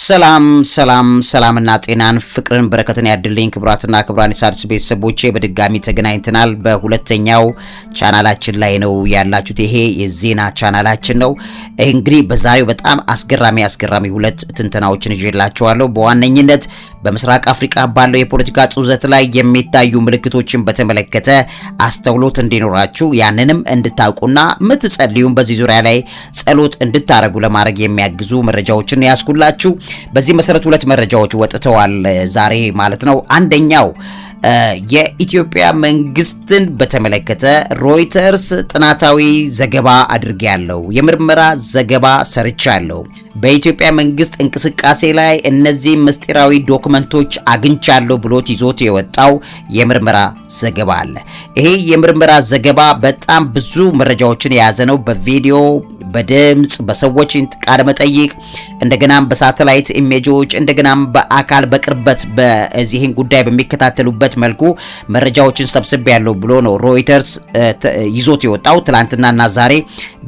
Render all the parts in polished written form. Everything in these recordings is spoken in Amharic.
ሰላምና ጤናን ፍቅርን በረከትን ያድልኝ ክብራትና ክብራን የሣድስ ቤተሰቦቼ በድጋሚ ተገናኝተናል። በሁለተኛው ቻናላችን ላይ ነው ያላችሁት። ይሄ የዜና ቻናላችን ነው። እንግዲህ በዛሬው በጣም አስገራሚ ሁለት ትንተናዎችን ይዤላችኋለሁ። በዋነኝነት በምስራቅ አፍሪካ ባለው የፖለቲካ ጡዘት ላይ የሚታዩ ምልክቶችን በተመለከተ አስተውሎት እንዲኖራችሁ ያንንም እንድታውቁና ምትጸልዩም በዚህ ዙሪያ ላይ ጸሎት እንድታረጉ ለማድረግ የሚያግዙ መረጃዎችን ያስኩላችሁ። በዚህ መሰረት ሁለት መረጃዎች ወጥተዋል ዛሬ ማለት ነው። አንደኛው የኢትዮጵያ መንግስትን በተመለከተ ሮይተርስ ጥናታዊ ዘገባ አድርጌያለሁ፣ የምርመራ ዘገባ ሰርቻለሁ። በኢትዮጵያ መንግስት እንቅስቃሴ ላይ እነዚህ ምስጢራዊ ዶክመንቶች አግኝቻለሁ ብሎት ይዞት የወጣው የምርመራ ዘገባ አለ። ይሄ የምርመራ ዘገባ በጣም ብዙ መረጃዎችን የያዘ ነው። በቪዲዮ፣ በድምጽ፣ በሰዎች ቃለ መጠይቅ፣ እንደገናም በሳተላይት ኢሜጆች፣ እንደገናም በአካል በቅርበት በዚህን ጉዳይ በሚከታተሉበት መልኩ መረጃዎችን ሰብስብ ያለው ብሎ ነው ሮይተርስ ይዞት የወጣው። ትላንትናና ዛሬ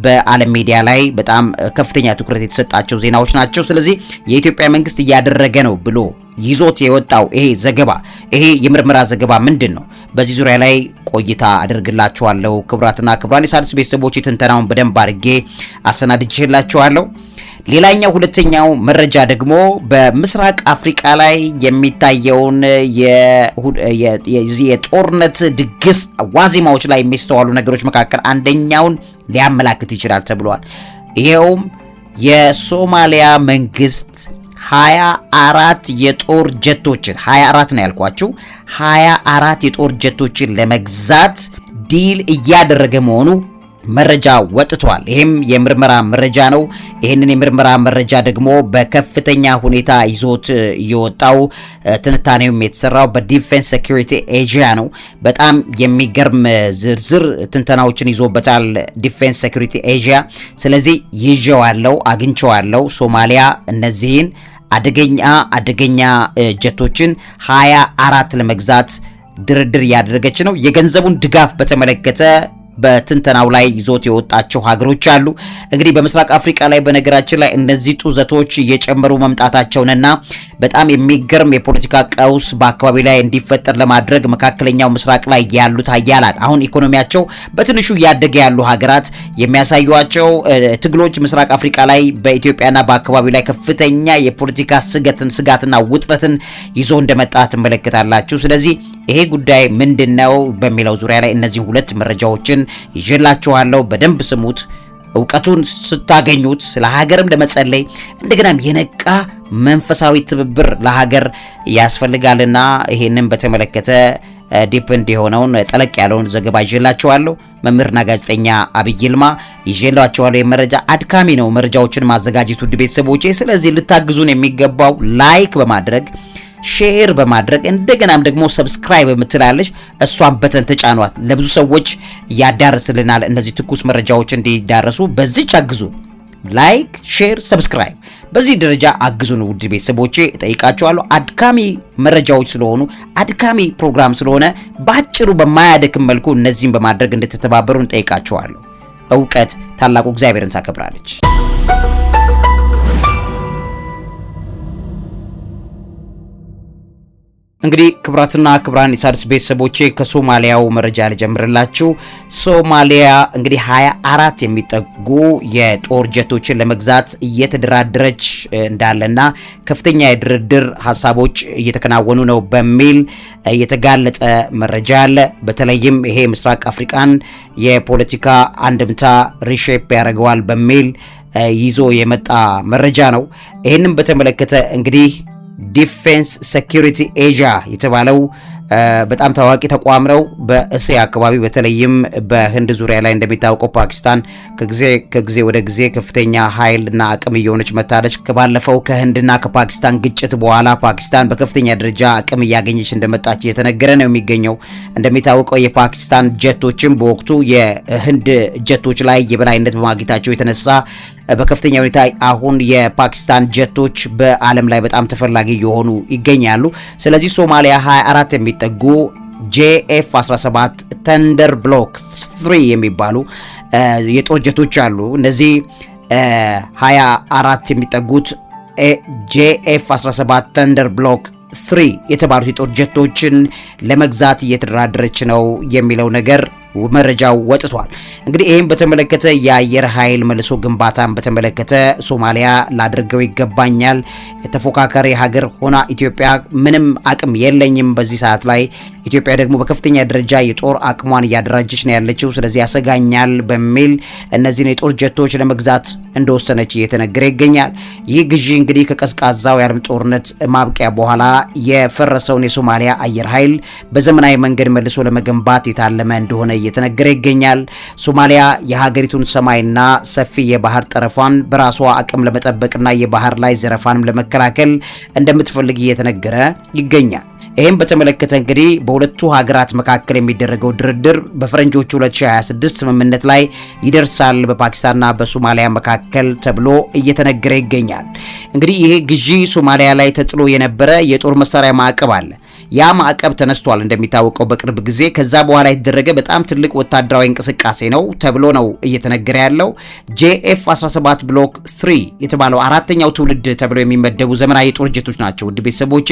በዓለም ሚዲያ ላይ በጣም ከፍተኛ ትኩረት የተሰጣቸው ዜናዎች ናቸው። ስለዚህ የኢትዮጵያ መንግስት እያደረገ ነው ብሎ ይዞት የወጣው ይሄ ዘገባ፣ ይሄ የምርመራ ዘገባ ምንድን ነው? በዚህ ዙሪያ ላይ ቆይታ አድርግላችኋለሁ። ክብራትና ክብራን የሣድስ ቤተሰቦች ትንተናውን በደንብ አድርጌ አሰናድቼላችኋለሁ። ሌላኛው ሁለተኛው መረጃ ደግሞ በምስራቅ አፍሪካ ላይ የሚታየውን የጦርነት ድግስ ዋዜማዎች ላይ የሚስተዋሉ ነገሮች መካከል አንደኛውን ሊያመላክት ይችላል ተብሏል። ይሄውም የሶማሊያ መንግስት 24 የጦር ጀቶችን 24 ነው ያልኳችሁ 24 የጦር ጀቶችን ለመግዛት ዲል እያደረገ መሆኑ መረጃ ወጥቷል። ይሄም የምርመራ መረጃ ነው። ይሄንን የምርመራ መረጃ ደግሞ በከፍተኛ ሁኔታ ይዞት የወጣው ትንታኔውም የተሰራው በዲፌንስ ሴኩሪቲ ኤዥያ ነው። በጣም የሚገርም ዝርዝር ትንተናዎችን ይዞበታል ዲፌንስ ሴኩሪቲ ኤዥያ። ስለዚህ ይዤዋለሁ፣ አግኝቼዋለሁ። ሶማሊያ እነዚህን አደገኛ ጀቶችን 24 ለመግዛት ድርድር እያደረገች ነው። የገንዘቡን ድጋፍ በተመለከተ በትንተናው ላይ ይዞት የወጣቸው ሀገሮች አሉ። እንግዲህ በምስራቅ አፍሪካ ላይ በነገራችን ላይ እነዚህ ጡዘቶች እየጨመሩ መምጣታቸውንና በጣም የሚገርም የፖለቲካ ቀውስ በአካባቢ ላይ እንዲፈጠር ለማድረግ መካከለኛው ምስራቅ ላይ ያሉት ሀያላን አሁን ኢኮኖሚያቸው በትንሹ እያደገ ያሉ ሀገራት የሚያሳዩቸው ትግሎች ምስራቅ አፍሪካ ላይ በኢትዮጵያና በአካባቢ ላይ ከፍተኛ የፖለቲካ ስጋትና ውጥረትን ይዞ እንደመጣ ትመለከታላችሁ። ስለዚህ ይሄ ጉዳይ ምንድነው በሚለው ዙሪያ ላይ እነዚህ ሁለት መረጃዎችን ይዤላችኋለሁ። በደንብ ስሙት። ዕውቀቱን ስታገኙት ስለ ሀገርም ለመጸለይ እንደገናም የነቃ መንፈሳዊ ትብብር ለሀገር ያስፈልጋልና ይሄንን በተመለከተ ዲፔንድ የሆነውን ጠለቅ ያለውን ዘገባ ይዤላችኋለሁ። መምህርና ጋዜጠኛ አብይ ይልማ ይዤላችኋለሁ። የመረጃ አድካሚ ነው መረጃዎችን ማዘጋጀት ውድ ቤተሰቦቼ። ስለዚህ ልታግዙን የሚገባው ላይክ በማድረግ ሼር በማድረግ እንደገናም ደግሞ ሰብስክራይብ የምትላለች እሷን በተን ተጫኗት። ለብዙ ሰዎች ያዳርስልናል። እነዚህ ትኩስ መረጃዎች እንዲዳረሱ በዚህ አግዙን። ላይክ፣ ሼር፣ ሰብስክራይብ በዚህ ደረጃ አግዙን ውድ ቤተሰቦቼ እጠይቃችኋለሁ። አድካሚ መረጃዎች ስለሆኑ አድካሚ ፕሮግራም ስለሆነ ባጭሩ በማያደክም መልኩ እነዚህን በማድረግ እንድትተባበሩ እንጠይቃችኋለሁ። ዕውቀት ታላቁ እግዚአብሔርን ታከብራለች። እንግዲህ ክብራትና ክብራን የሣድስ ቤተሰቦቼ ከሶማሊያው መረጃ ልጀምርላችሁ። ሶማሊያ እንግዲህ 24 የሚጠጉ የጦር ጀቶችን ለመግዛት እየተደራደረች እንዳለና ከፍተኛ የድርድር ሀሳቦች እየተከናወኑ ነው በሚል የተጋለጠ መረጃ አለ። በተለይም ይሄ ምስራቅ አፍሪካን የፖለቲካ አንድምታ ሪሼፕ ያደርገዋል በሚል ይዞ የመጣ መረጃ ነው። ይህንን በተመለከተ እንግዲህ ዲፌንስ ሴኩሪቲ ኤዥያ የተባለው በጣም ታዋቂ ተቋም ነው። በእስያ አካባቢ በተለይም በህንድ ዙሪያ ላይ እንደሚታወቀው ፓኪስታን ከጊዜ ወደ ጊዜ ከፍተኛ ኃይልና አቅም እየሆነች መታለች። ከባለፈው ከህንድና ከፓኪስታን ግጭት በኋላ ፓኪስታን በከፍተኛ ደረጃ አቅም እያገኘች እንደመጣች እየተነገረ ነው የሚገኘው። እንደሚታወቀው የፓኪስታን ጀቶችም በወቅቱ የህንድ ጀቶች ላይ የበላይነት በማግኘታቸው የተነሳ በከፍተኛ ሁኔታ አሁን የፓኪስታን ጀቶች በዓለም ላይ በጣም ተፈላጊ የሆኑ ይገኛሉ። ስለዚህ ሶማሊያ 24 የሚጠጉ JF-17 ተንደር ብሎክ 3 የሚባሉ የጦር ጀቶች አሉ። እነዚህ 24 የሚጠጉት ጄኤፍ 17 ተንደር ብሎክ 3 የተባሉት የጦር ጀቶችን ለመግዛት እየተደራደረች ነው የሚለው ነገር መረጃው ወጥቷል። እንግዲህ ይሄን በተመለከተ የአየር ኃይል መልሶ ግንባታን በተመለከተ ሶማሊያ ላድርገው ይገባኛል፣ የተፎካካሪ ሀገር ሆና ኢትዮጵያ ምንም አቅም የለኝም በዚህ ሰዓት ላይ ኢትዮጵያ ደግሞ በከፍተኛ ደረጃ የጦር አቅሟን እያደራጀች ነው ያለችው፣ ስለዚህ ያሰጋኛል በሚል እነዚህን የጦር ጀቶች ለመግዛት እንደወሰነች እየተነገረ ይገኛል። ይህ ግዢ እንግዲህ ከቀዝቃዛው የዓለም ጦርነት ማብቂያ በኋላ የፈረሰውን የሶማሊያ አየር ኃይል በዘመናዊ መንገድ መልሶ ለመገንባት የታለመ እንደሆነ እየተነገረ ይገኛል። ሶማሊያ የሀገሪቱን ሰማይና ሰፊ የባህር ጠረፏን በራሷ አቅም ለመጠበቅና የባህር ላይ ዘረፋንም ለመከላከል እንደምትፈልግ እየተነገረ ይገኛል። ይሄን በተመለከተ እንግዲህ በሁለቱ ሀገራት መካከል የሚደረገው ድርድር በፈረንጆቹ 2026 ስምምነት ላይ ይደርሳል በፓኪስታንና በሶማሊያ መካከል ተብሎ እየተነገረ ይገኛል። እንግዲህ ይሄ ግዢ ሶማሊያ ላይ ተጥሎ የነበረ የጦር መሳሪያ ማዕቀብ አለ። ያ ማዕቀብ ተነስቷል እንደሚታወቀው በቅርብ ጊዜ። ከዛ በኋላ የተደረገ በጣም ትልቅ ወታደራዊ እንቅስቃሴ ነው ተብሎ ነው እየተነገረ ያለው። ጄኤፍ 17 ብሎክ 3 የተባለው አራተኛው ትውልድ ተብሎ የሚመደቡ ዘመናዊ የጦር ጀቶች ናቸው። ውድ ቤተሰቦቼ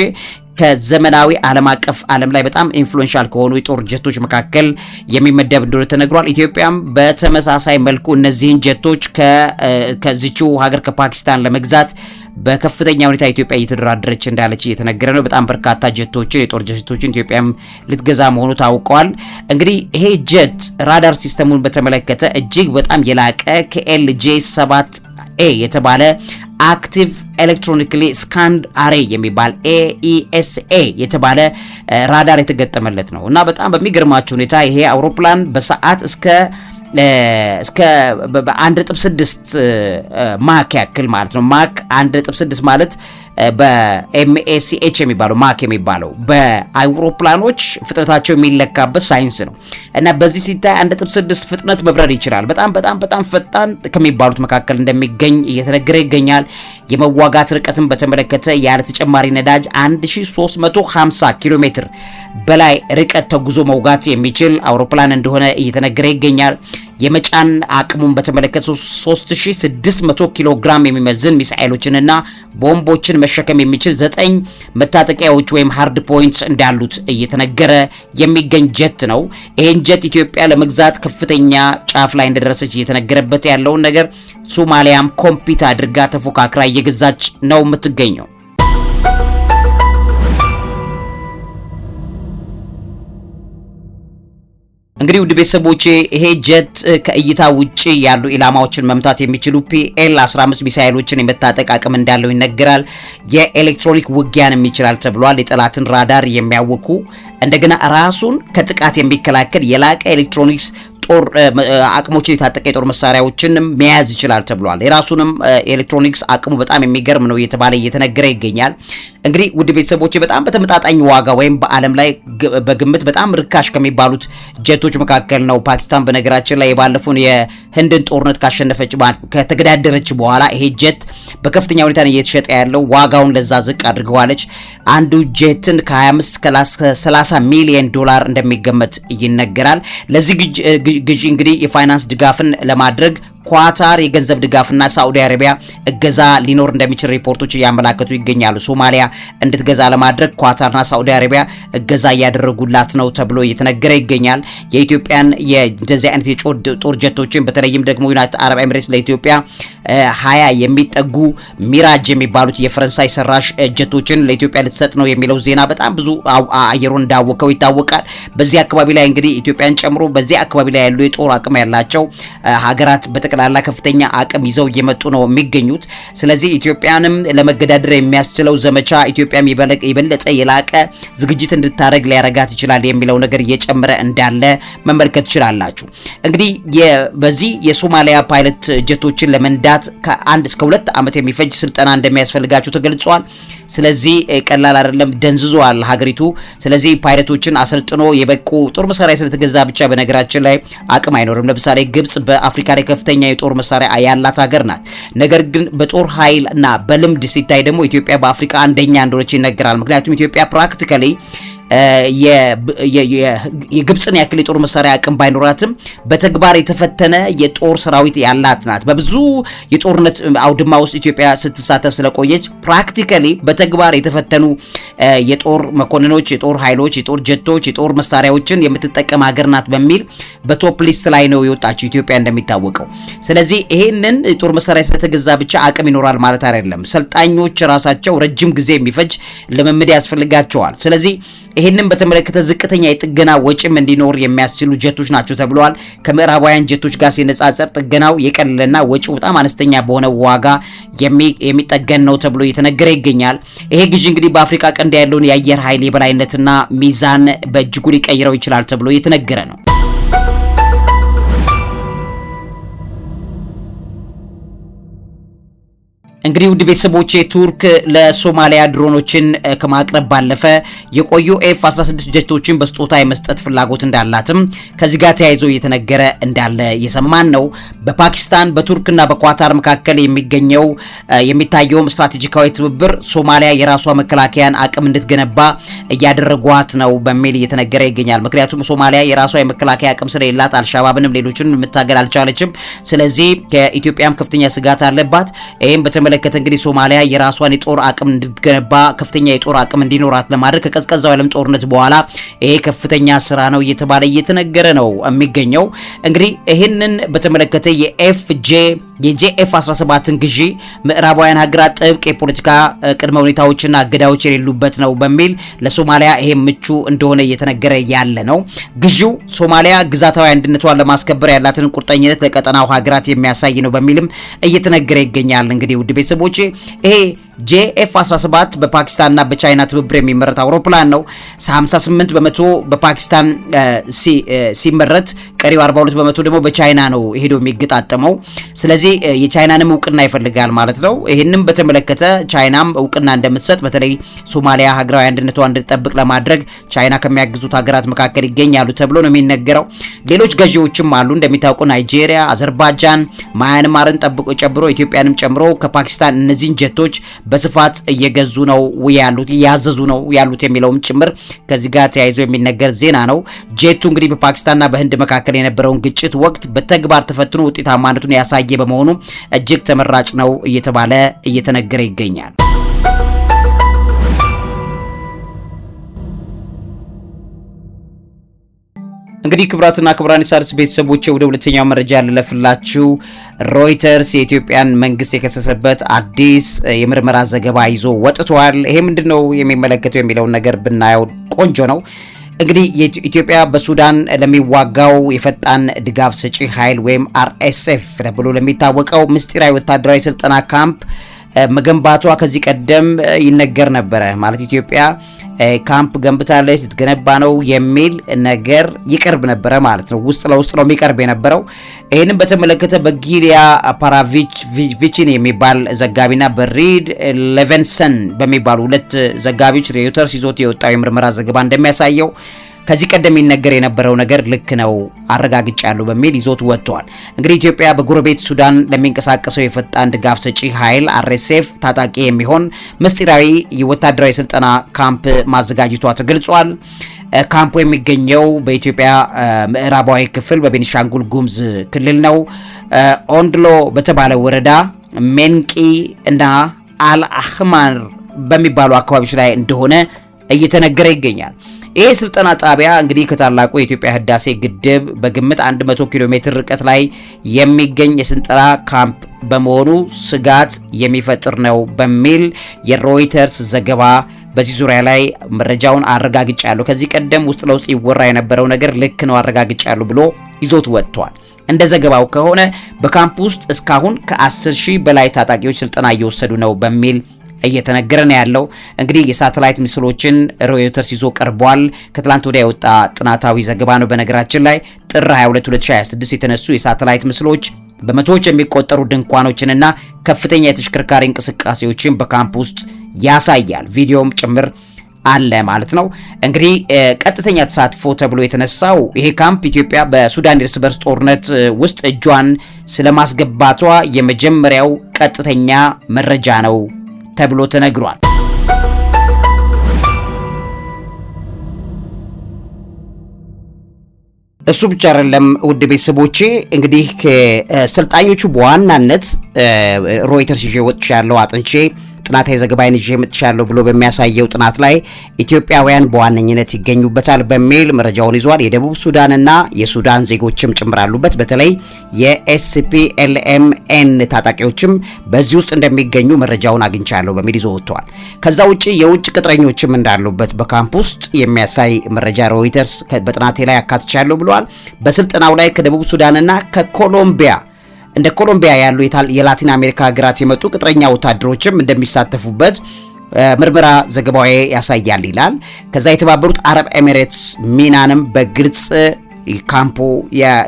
ከዘመናዊ ዓለም አቀፍ ዓለም ላይ በጣም ኢንፍሉዌንሻል ከሆኑ የጦር ጀቶች መካከል የሚመደብ እንደሆነ ተነግሯል። ኢትዮጵያም በተመሳሳይ መልኩ እነዚህን ጀቶች ከዚችው ሀገር ከፓኪስታን ለመግዛት በከፍተኛ ሁኔታ ኢትዮጵያ እየተደራደረች እንዳለች እየተነገረ ነው። በጣም በርካታ ጀቶችን የጦር ጀቶችን ኢትዮጵያም ልትገዛ መሆኑ ታውቀዋል። እንግዲህ ይሄ ጀት ራዳር ሲስተሙን በተመለከተ እጅግ በጣም የላቀ KLJ 7A የተባለ አክቲቭ ኤሌክትሮኒክሊ ስካንድ አሬ የሚባል AESA የተባለ ራዳር የተገጠመለት ነው እና በጣም በሚገርማችሁ ሁኔታ ይሄ አውሮፕላን በሰዓት እስከ 1.6 ማክ ያክል ማለት ነው። ማክ 1.6 ማለት በMACH የሚባለው ማክ የሚባለው በአውሮፕላኖች ፍጥነታቸው የሚለካበት ሳይንስ ነው እና በዚህ ሲታይ 1.6 ፍጥነት መብረር ይችላል። በጣም ፈጣን ከሚባሉት መካከል እንደሚገኝ እየተነገረ ይገኛል። የመዋጋት ርቀትን በተመለከተ ያለ ተጨማሪ ነዳጅ 1350 ኪሎ ሜትር በላይ ርቀት ተጉዞ መውጋት የሚችል አውሮፕላን እንደሆነ እየተነገረ ይገኛል። የመጫን አቅሙን በተመለከተ 3600 ኪሎ ግራም የሚመዝን ሚሳኤሎችንና ቦምቦችን መሸከም የሚችል 9 መታጠቂያዎች ወይም ሃርድ ፖይንትስ እንዳሉት እየተነገረ የሚገኝ ጀት ነው። ይሄን ጀት ኢትዮጵያ ለመግዛት ከፍተኛ ጫፍ ላይ እንደደረሰች እየተነገረበት ያለውን ነገር ሶማሊያም ኮምፒት አድርጋ ተፎካክራ እየገዛች ነው የምትገኘው። እንግዲህ ውድ ቤተሰቦቼ ይሄ ጀት ከእይታ ውጪ ያሉ ኢላማዎችን መምታት የሚችሉ PL-15 ሚሳኤሎችን የመታጠቅ አቅም እንዳለው ይነገራል። የኤሌክትሮኒክ ውጊያንም ይችላል ተብሏል። የጠላትን ራዳር የሚያውኩ እንደገና ራሱን ከጥቃት የሚከላከል የላቀ ኤሌክትሮኒክስ ጦር አቅሞችን የታጠቀ የጦር መሳሪያዎችን መያዝ ይችላል ተብሏል። የራሱንም ኤሌክትሮኒክስ አቅሙ በጣም የሚገርም ነው እየተባለ እየተነገረ ይገኛል። እንግዲህ ውድ ቤተሰቦች በጣም በተመጣጣኝ ዋጋ ወይም በዓለም ላይ በግምት በጣም ርካሽ ከሚባሉት ጀቶች መካከል ነው። ፓኪስታን በነገራችን ላይ የባለፉን የህንድን ጦርነት ካሸነፈች ከተገዳደረች በኋላ ይሄ ጀት በከፍተኛ ሁኔታ እየተሸጠ ያለው ዋጋውን ለዛ ዝቅ አድርገዋለች። አንዱ ጀትን ከ25 እስከ 30 ሚሊዮን ዶላር እንደሚገመት ይነገራል። ለዚህ ግዢ እንግዲህ የፋይናንስ ድጋፍን ለማድረግ ኳታር የገንዘብ ድጋፍና ሳዑዲ አረቢያ እገዛ ሊኖር እንደሚችል ሪፖርቶች እያመላከቱ ይገኛሉ። ሶማሊያ እንድትገዛ ለማድረግ ኳታርና ሳዑዲ አረቢያ እገዛ እያደረጉላት ነው ተብሎ እየተነገረ ይገኛል። የኢትዮጵያን እንደዚህ አይነት የጦር ጀቶችን በተለይም ደግሞ ዩናይትድ አረብ ኤሚሬትስ ለኢትዮጵያ 20 የሚጠጉ ሚራጅ የሚባሉት የፈረንሳይ ሰራሽ ጀቶችን ለኢትዮጵያ ልትሰጥ ነው የሚለው ዜና በጣም ብዙ አየሩን እንዳወቀው ይታወቃል። በዚህ አካባቢ ላይ እንግዲህ ኢትዮጵያን ጨምሮ በዚህ አካባቢ ላይ ያሉ የጦር አቅም ያላቸው ሀገራት በጠቅላላ ከፍተኛ አቅም ይዘው እየመጡ ነው የሚገኙት። ስለዚህ ኢትዮጵያንም ለመገዳደር የሚያስችለው ዘመቻ ኢትዮጵያም የበለጠ የላቀ ዝግጅት እንድታረግ ሊያረጋት ይችላል የሚለው ነገር እየጨመረ እንዳለ መመልከት ይችላላችሁ። እንግዲህ በዚህ የሶማሊያ ፓይለት ጀቶችን ለመንዳት ከ1 እስከ 2 ዓመት የሚፈጅ ስልጠና እንደሚያስፈልጋቸው ተገልጿል። ስለዚህ ቀላል አይደለም፣ ደንዝዟል ሀገሪቱ። ስለዚህ ፓይለቶችን አሰልጥኖ የበቁ ጦር መሳሪያ ስለተገዛ ብቻ በነገራችን ላይ አቅም አይኖርም። ለምሳሌ ግብጽ በአፍሪካ ላይ ከፍተኛ የጦር መሳሪያ ያላት ሀገር ናት። ነገር ግን በጦር ኃይል እና በልምድ ሲታይ ደግሞ ኢትዮጵያ በአፍሪካ አንደኛ እንደሆነች ይነገራል። ምክንያቱም ኢትዮጵያ ፕራክቲካሊ የግብጽን ያክል የጦር መሳሪያ አቅም ባይኖራትም በተግባር የተፈተነ የጦር ሰራዊት ያላት ናት። በብዙ የጦርነት አውድማ ውስጥ ኢትዮጵያ ስትሳተፍ ስለቆየች ፕራክቲካሊ በተግባር የተፈተኑ የጦር መኮንኖች፣ የጦር ኃይሎች፣ የጦር ጀቶች፣ የጦር መሳሪያዎችን የምትጠቀም ሀገር ናት በሚል በቶፕ ሊስት ላይ ነው የወጣችው ኢትዮጵያ እንደሚታወቀው። ስለዚህ ይሄንን የጦር መሳሪያ ስለተገዛ ብቻ አቅም ይኖራል ማለት አይደለም። ሰልጣኞች ራሳቸው ረጅም ጊዜ የሚፈጅ ልምምድ ያስፈልጋቸዋል። ስለዚህ ይሄንን በተመለከተ ዝቅተኛ የጥገና ወጪም እንዲኖር የሚያስችሉ ጀቶች ናቸው ተብለዋል። ከምዕራባውያን ጀቶች ጋር ሲነጻጸር ጥገናው የቀለለና ወጪው በጣም አነስተኛ በሆነ ዋጋ የሚጠገን ነው ተብሎ እየተነገረ ይገኛል። ይሄ ግዢ እንግዲህ በአፍሪካ ቀንድ ያለውን የአየር ኃይል የበላይነትና ሚዛን በእጅጉ ሊቀይረው ይችላል ተብሎ እየተነገረ ነው። እንግዲህ ውድ ቤተሰቦቼ ቱርክ ለሶማሊያ ድሮኖችን ከማቅረብ ባለፈ የቆዩ ኤፍ16 ጀቶችን በስጦታ የመስጠት ፍላጎት እንዳላትም ከዚህ ጋር ተያይዞ እየተነገረ እንዳለ የሰማን ነው። በፓኪስታን በቱርክና በኳታር መካከል የሚታየው ስትራቴጂካዊ ትብብር ሶማሊያ የራሷ መከላከያን አቅም እንድትገነባ እያደረጓት ነው በሚል እየተነገረ ይገኛል። ምክንያቱም ሶማሊያ የራሷ የመከላከያ አቅም ስለሌላት አልሻባብንም ሌሎችንም መታገል አልቻለችም። ስለዚህ ከኢትዮጵያም ከፍተኛ ስጋት አለባት። ይሄም በተመለከተ እንግዲህ ሶማሊያ የራሷን የጦር አቅም እንድትገነባ ከፍተኛ የጦር አቅም እንዲኖራት ለማድረግ ከቀዝቀዛው ዓለም ጦርነት በኋላ ይሄ ከፍተኛ ስራ ነው እየተባለ እየተነገረ ነው የሚገኘው። እንግዲህ ይሄንን በተመለከተ የጄኤፍ17ን ግዢ ምዕራባውያን ሀገራት ጥብቅ የፖለቲካ ቅድመ ሁኔታዎችና እገዳዎች የሌሉበት ነው በሚል ለሶማሊያ ይሄ ምቹ እንደሆነ እየተነገረ ያለ ነው። ግዢው ሶማሊያ ግዛታዊ አንድነቷን ለማስከበር ያላትን ቁርጠኝነት ለቀጠናው ሀገራት የሚያሳይ ነው በሚልም እየተነገረ ይገኛል። እንግዲህ ውድ ቤተሰቦቼ ይሄ ጄኤፍ17 በፓኪስታንና በቻይና ትብብር የሚመረት አውሮፕላን ነው። 58 በመቶ በፓኪስታን ሲመረት ቀሪው 42 በመቶ ደግሞ በቻይና ነው ሄዶ የሚገጣጠመው። ስለዚህ የቻይናንም እውቅና ይፈልጋል ማለት ነው። ይሄንም በተመለከተ ቻይናም እውቅና እንደምትሰጥ በተለይ ሶማሊያ ሀገራዊ አንድነቷን እንድትጠብቅ ለማድረግ ቻይና ከሚያግዙት ሀገራት መካከል ይገኛሉ ተብሎ ነው የሚነገረው። ሌሎች ገዢዎችም አሉ እንደሚታወቁ ናይጄሪያ፣ አዘርባይጃን፣ ማያንማርን ጨምሮ ኢትዮጵያንም ጨምሮ ከፓኪስታን እነዚህን ጀቶች በስፋት እየገዙ ነው ያዘዙ ነው ያሉት የሚለውም ጭምር ከዚህ ጋር ተያይዞ የሚነገር ዜና ነው። ጄቱ እንግዲህ በፓኪስታንና በህንድ መካከል የነበረውን ግጭት ወቅት በተግባር ተፈትኖ ውጤታማነቱን ያሳየ በመሆኑ እጅግ ተመራጭ ነው እየተባለ እየተነገረ ይገኛል። እንግዲህ ክብራትና ክብራን የሣድስ ቤተሰቦች ወደ ሁለተኛው መረጃ ልለፍላችሁ። ሮይተርስ የኢትዮጵያን መንግስት የከሰሰበት አዲስ የምርመራ ዘገባ ይዞ ወጥቷል። ይሄ ምንድነው የሚመለከተው የሚለውን ነገር ብናየው ቆንጆ ነው። እንግዲህ ኢትዮጵያ በሱዳን ለሚዋጋው የፈጣን ድጋፍ ሰጪ ኃይል ወይም RSF ተብሎ ለሚታወቀው ምስጢራዊ ወታደራዊ ስልጠና ካምፕ መገንባቷ ከዚህ ቀደም ይነገር ነበረ። ማለት ኢትዮጵያ ካምፕ ገንብታለች ልትገነባ ነው የሚል ነገር ይቀርብ ነበረ ማለት ነው። ውስጥ ለውስጥ ነው የሚቀርብ የነበረው። ይህንም በተመለከተ በጊሊያ ፓራቪችን የሚባል ዘጋቢና በሪድ ሌቨንሰን በሚባሉ ሁለት ዘጋቢዎች ሮይተርስ ይዞት የወጣው የምርመራ ዘገባ እንደሚያሳየው ከዚህ ቀደም ይነገር የነበረው ነገር ልክ ነው አረጋግጫለሁ በሚል ይዞት ወጥቷል። እንግዲህ ኢትዮጵያ በጎረቤት ሱዳን ለሚንቀሳቀሰው የፈጣን ድጋፍ ሰጪ ኃይል RSF ታጣቂ የሚሆን ምስጢራዊ የወታደራዊ ስልጠና ካምፕ ማዘጋጀቷ ተገልጿል። ካምፑ የሚገኘው በኢትዮጵያ ምዕራባዊ ክፍል በቤኒሻንጉል ጉሙዝ ክልል ነው። ኦንድሎ በተባለ ወረዳ ሜንቂ እና አልአህማር በሚባሉ አካባቢዎች ላይ እንደሆነ እየተነገረ ይገኛል። ይሄ ስልጠና ጣቢያ እንግዲህ ከታላቁ የኢትዮጵያ ህዳሴ ግድብ በግምት 100 ኪሎ ሜትር ርቀት ላይ የሚገኝ የስልጠና ካምፕ በመሆኑ ስጋት የሚፈጥር ነው በሚል የሮይተርስ ዘገባ በዚህ ዙሪያ ላይ መረጃውን አረጋግጫለሁ። ከዚህ ቀደም ውስጥ ለውስጥ ይወራ የነበረው ነገር ልክ ነው አረጋግጫለሁ ብሎ ይዞት ወጥቷል። እንደ ዘገባው ከሆነ በካምፕ ውስጥ እስካሁን ከ10,000 በላይ ታጣቂዎች ስልጠና እየወሰዱ ነው በሚል እየተነገረ ነው ያለው። እንግዲህ የሳተላይት ምስሎችን ሮይተርስ ይዞ ቀርቧል። ከትላንት ወዲያ የወጣ ጥናታዊ ዘገባ ነው። በነገራችን ላይ ጥር 22 2026 የተነሱ የሳተላይት ምስሎች በመቶዎች የሚቆጠሩ ድንኳኖችንና ከፍተኛ የተሽከርካሪ እንቅስቃሴዎችን በካምፕ ውስጥ ያሳያል። ቪዲዮም ጭምር አለ ማለት ነው። እንግዲህ ቀጥተኛ ተሳትፎ ተብሎ የተነሳው ይሄ ካምፕ ኢትዮጵያ በሱዳን እርስ በርስ ጦርነት ውስጥ እጇን ስለማስገባቷ የመጀመሪያው ቀጥተኛ መረጃ ነው ተብሎ ተነግሯል። እሱ ብቻ አይደለም ውድ ቤተሰቦቼ እንግዲህ ከሰልጣኞቹ በዋናነት ሮይተርስ ይዤ ወጥቻለሁ አጥንቼ ጥናታዊ ዘገባን ይዤ መጥቻለሁ ብሎ በሚያሳየው ጥናት ላይ ኢትዮጵያውያን በዋነኝነት ይገኙበታል በሚል መረጃውን ይዟል። የደቡብ ሱዳንና የሱዳን ዜጎችም ጭምራሉበት። በተለይ የኤስፒኤልኤምኤን ታጣቂዎችም በዚህ ውስጥ እንደሚገኙ መረጃውን አግኝቻለሁ በሚል ይዞ ወጥቷል። ከዛ ውጪ የውጭ ቅጥረኞችም እንዳሉበት በካምፕ ውስጥ የሚያሳይ መረጃ ሮይተርስ በጥናቴ ላይ አካትቻለሁ ብሏል። በስልጠናው ላይ ከደቡብ ሱዳንና ከኮሎምቢያ እንደ ኮሎምቢያ ያሉ የላቲን አሜሪካ ሀገራት የመጡ ቅጥረኛ ወታደሮችም እንደሚሳተፉበት ምርመራ ዘገባው ያሳያል ይላል። ከዛ የተባበሩት አረብ ኤሚሬትስ ሚናንም በግልጽ ካምፑ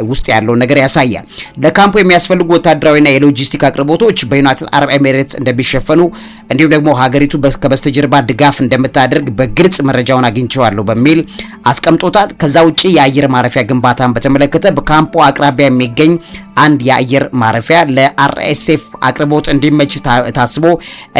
ውስጥ ያለው ነገር ያሳያል። ለካምፑ የሚያስፈልጉ ወታደራዊና የሎጂስቲክ አቅርቦቶች በዩናይትድ አረብ ኤሚሬትስ እንደሚሸፈኑ እንዲሁም ደግሞ ሀገሪቱ ከበስተጀርባ ድጋፍ እንደምታደርግ በግልጽ መረጃውን አግኝቼዋለሁ በሚል አስቀምጦታል። ከዛ ውጪ የአየር ማረፊያ ግንባታን በተመለከተ በካምፑ አቅራቢያ የሚገኝ አንድ የአየር ማረፊያ ለአርኤስኤፍ አቅርቦት እንዲመች ታስቦ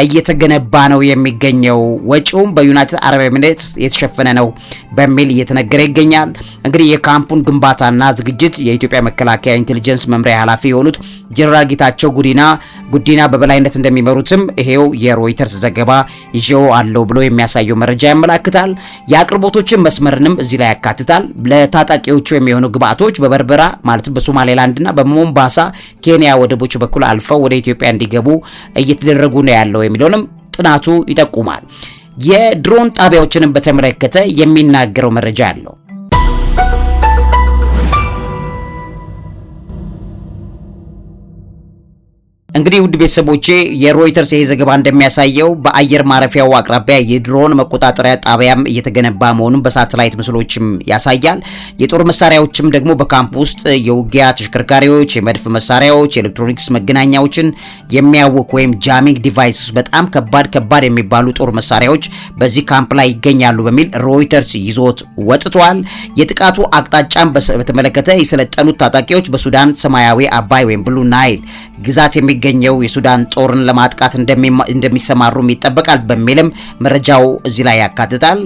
እየተገነባ ነው የሚገኘው። ወጪውም በዩናይትድ አረብ ኤሚሬትስ የተሸፈነ ነው በሚል እየተነገረ ይገኛል። እንግዲህ የካምፑን ግንባታና ዝግጅት የኢትዮጵያ መከላከያ ኢንቴሊጀንስ መምሪያ ኃላፊ የሆኑት ጀነራል ጌታቸው ጉዲና በበላይነት እንደሚመሩትም ይሄው የሮይተርስ ዘገባ ይዤው አለው ብሎ የሚያሳየው መረጃ ያመላክታል። የአቅርቦቶችን መስመርንም እዚህ ላይ ያካትታል። ለታጣቂዎቹ የሚሆኑ ግብአቶች በበርበራ ማለትም በሶማሌላንድና በሞምባሳ ኬንያ ወደቦች በኩል አልፈው ወደ ኢትዮጵያ እንዲገቡ እየተደረጉ ነው ያለው የሚለውንም ጥናቱ ይጠቁማል። የድሮን ጣቢያዎችንም በተመለከተ የሚናገረው መረጃ አለው። እንግዲህ ውድ ቤተሰቦቼ የሮይተርስ ይሄ ዘገባ እንደሚያሳየው በአየር ማረፊያው አቅራቢያ የድሮን መቆጣጠሪያ ጣቢያም እየተገነባ መሆኑን በሳተላይት ምስሎችም ያሳያል። የጦር መሳሪያዎችም ደግሞ በካምፕ ውስጥ የውጊያ ተሽከርካሪዎች፣ የመድፍ መሳሪያዎች፣ የኤሌክትሮኒክስ መገናኛዎችን የሚያውኩ ወይም ጃሚንግ ዲቫይስስ በጣም ከባድ የሚባሉ ጦር መሳሪያዎች በዚህ ካምፕ ላይ ይገኛሉ በሚል ሮይተርስ ይዞት ወጥቷል። የጥቃቱ አቅጣጫም በተመለከተ የሰለጠኑት ታጣቂዎች በሱዳን ሰማያዊ አባይ ወይም ብሉ ናይል ግዛት የሚገኘው የሱዳን ጦርን ለማጥቃት እንደሚሰማሩም ይጠበቃል በሚልም መረጃው እዚህ ላይ ያካትታል።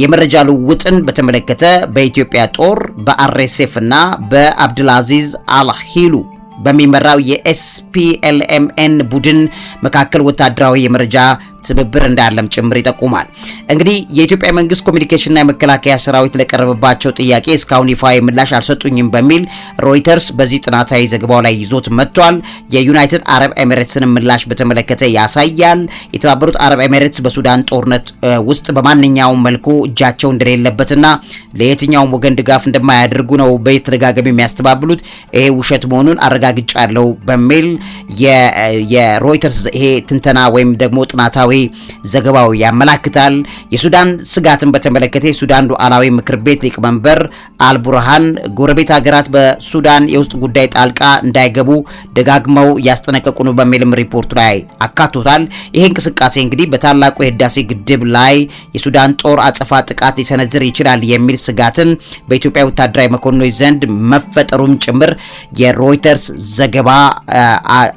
የመረጃ ልውውጥን በተመለከተ በኢትዮጵያ ጦር በአርኤስኤፍ እና በአብዱልአዚዝ አልሂሉ በሚመራው የኤስፒኤልኤምኤን ቡድን መካከል ወታደራዊ የመረጃ ትብብር እንዳለም ጭምር ይጠቁማል። እንግዲህ የኢትዮጵያ መንግስት ኮሚኒኬሽንና የመከላከያ ሰራዊት ለቀረበባቸው ጥያቄ እስካሁን ይፋዊ ምላሽ አልሰጡኝም በሚል ሮይተርስ በዚህ ጥናታዊ ዘገባው ላይ ይዞት መጥቷል። የዩናይትድ አረብ ኤሚሬትስን ምላሽ በተመለከተ ያሳያል። የተባበሩት አረብ ኤሚሬትስ በሱዳን ጦርነት ውስጥ በማንኛውም መልኩ እጃቸው እንደሌለበትና ለየትኛውም ወገን ድጋፍ እንደማያደርጉ ነው በተደጋጋሚ የሚያስተባብሉት። ይሄ ውሸት መሆኑን አረጋግጫለሁ በሚል የሮይተርስ ይሄ ትንተና ወይም ደግሞ ጥናታዊ ዘገባው ያመላክታል። የሱዳን ስጋትን በተመለከተ የሱዳን ሉዓላዊ ምክር ቤት ሊቀመንበር አልቡርሃን ጎረቤት ሀገራት በሱዳን የውስጥ ጉዳይ ጣልቃ እንዳይገቡ ደጋግመው ያስጠነቀቁ ነው በሚልም ሪፖርቱ ላይ አካቶታል። ይሄ እንቅስቃሴ እንግዲህ በታላቁ የህዳሴ ግድብ ላይ የሱዳን ጦር አጸፋ ጥቃት ሊሰነዝር ይችላል የሚል ስጋትን በኢትዮጵያ ወታደራዊ መኮንኖች ዘንድ መፈጠሩም ጭምር የሮይተርስ ዘገባ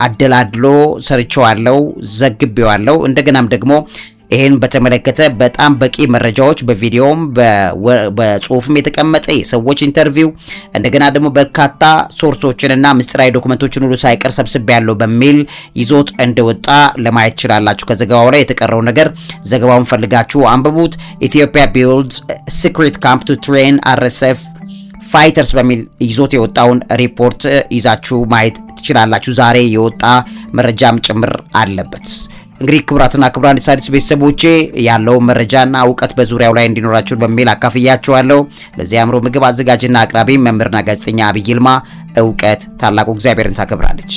አደላድሎ ሰርቼዋለሁ፣ ዘግቤዋለሁ። እንደገናም ደግሞ ይሄን በተመለከተ በጣም በቂ መረጃዎች በቪዲዮም በጽሁፍም የተቀመጠ የሰዎች ኢንተርቪው እንደገና ደግሞ በርካታ ሶርሶችንና ምስጢራዊ ዶክመንቶችን ሁሉ ሳይቀር ሰብስቤያለሁ በሚል ይዞት እንደወጣ ለማየት ይችላላችሁ። ከዘገባው ላይ የተቀረው ነገር ዘገባውን ፈልጋችሁ አንብቡት። ኢትዮጵያ ቢልድስ ሲክሬት ካምፕ ቱ ትሬን አርኤስኤፍ ፋይተርስ በሚል ይዞት የወጣውን ሪፖርት ይዛችሁ ማየት ትችላላችሁ። ዛሬ የወጣ መረጃም ጭምር አለበት። እንግዲህ ክቡራትና ክቡራን የሣድስ ቤተሰቦቼ ያለው መረጃና እውቀት በዙሪያው ላይ እንዲኖራችሁ በሚል አካፍያችኋለሁ። ለዚህ አእምሮ ምግብ አዘጋጅና አቅራቢ መምህርና ጋዜጠኛ አብይ ይልማ። እውቀት ታላቁ እግዚአብሔርን ታከብራለች።